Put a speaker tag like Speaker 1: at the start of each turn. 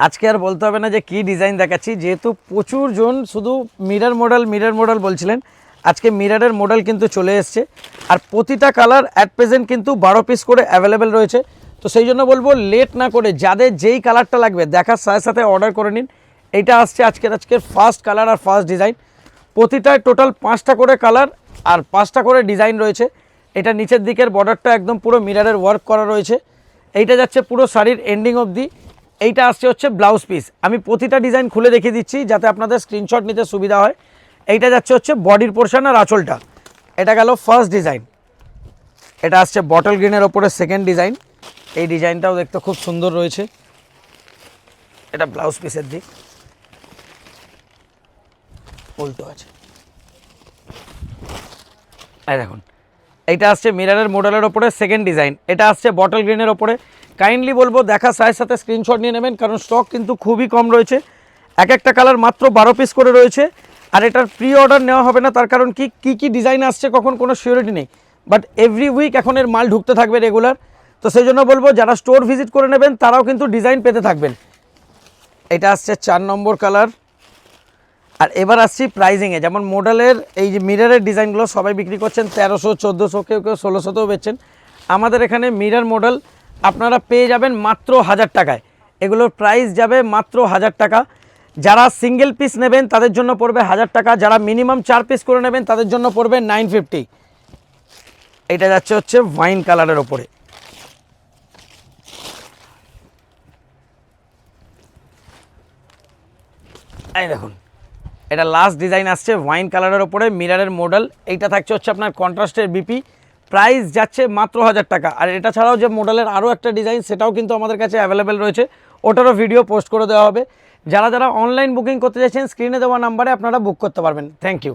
Speaker 1: আজকে আর বলতে হবে না যে কী ডিজাইন দেখাচ্ছি, যেহেতু প্রচুর জন শুধু মিরর মডেল বলছিলেন। আজকে মিররের মডেল কিন্তু চলে এসছে, আর প্রতিটা কালার অ্যাট প্রেজেন্ট কিন্তু 12 পিস করে অ্যাভেলেবেল রয়েছে। তো সেই জন্য বলবো লেট না করে যাদের যেই কালারটা লাগবে দেখার সাথে সাথে অর্ডার করে নিন। এইটা আসছে আজকের ফার্স্ট কালার আর ফার্স্ট ডিজাইন। প্রতিটায় টোটাল 5টা করে কালার আর 5টা করে ডিজাইন রয়েছে। এটা নিচের দিকের বর্ডারটা একদম পুরো মিররের ওয়ার্ক করা রয়েছে। এইটা যাচ্ছে পুরো শাড়ির এন্ডিং অবধি। এইটা আসছে হচ্ছে ব্লাউজ পিস। আমি প্রতিটা ডিজাইন খুলে দেখিয়ে দিচ্ছি যাতে আপনাদের স্ক্রিনশট নিতে সুবিধা হয়। এইটা যাচ্ছে হচ্ছে বডির পোর্শন আর আঁচলটা। এটা গেল ফার্স্ট ডিজাইন। এটা আসছে বটল গ্রিনের ওপরে সেকেন্ড ডিজাইন। এই ডিজাইনটাও দেখতে খুব সুন্দর রয়েছে। এটা ব্লাউজ পিসের দিক, উল্টো আছে। এই দেখুন, এইটা আসছে মিররের মডেলের ওপরে সেকেন্ড ডিজাইন। এটা আসছে বটল গ্রিনের ওপরে। কাইন্ডলি বলবো দেখা সাইজ সাথে স্ক্রিনশট নিয়ে নেবেন, কারণ স্টক কিন্তু খুবই কম রয়েছে। এক একটা কালার মাত্র 12 পিস করে রয়েছে। আর এটার প্রি অর্ডার নেওয়া হবে না, তার কারণ কি ডিজাইন আসছে কখন কোনো সিওরিটি নেই, বাট এভরি উইক এখন এর মাল ঢুকতে থাকবে রেগুলার। তো সেই জন্য বলবো যারা স্টোর ভিজিট করে নেবেন তারাও কিন্তু ডিজাইন পেতে থাকবেন। এটা আসছে 4 নম্বর কালার। আর এবার আসছি প্রাইজিংয়ে। যেমন মডেলের এই যে মিররের ডিজাইনগুলো সবাই বিক্রি করছেন 1300, 1400, কেউ 1600তেও বেচছেন। আমাদের এখানে মিরর মডেল আপনারা পেয়ে যাবেন মাত্র 1000 টাকায়। এগুলোর প্রাইস যাবে মাত্র 1000 টাকা। যারা সিঙ্গেল পিস নেবেন তাদের জন্য পড়বে 1000 টাকা, যারা মিনিমাম 4 পিস করে নেবেন তাদের জন্য পড়বে 950। এটা যাচ্ছে হচ্ছে ওয়াইন কালারের ওপরে। এই দেখুন, এটা লাস্ট ডিজাইন আসছে ওয়াইন কালারের ওপরে মিররের মডেল। এইটা থাকছে হচ্ছে আপনার কন্ট্রাস্টের বিপি। প্রাইস যাচ্ছে মাত্র 1000 টাকা। আর এটা ছাড়াও যে মডেলের আরও একটা ডিজাইন সেটাও কিন্তু আমাদের কাছে অ্যাভেলেবেল রয়েছে, ওটারও ভিডিও পোস্ট করে দেওয়া হবে। যারা যারা অনলাইন বুকিং করতে চাইছেন স্ক্রিনে দেওয়া নাম্বারে আপনারা বুক করতে পারবেন। Thank you.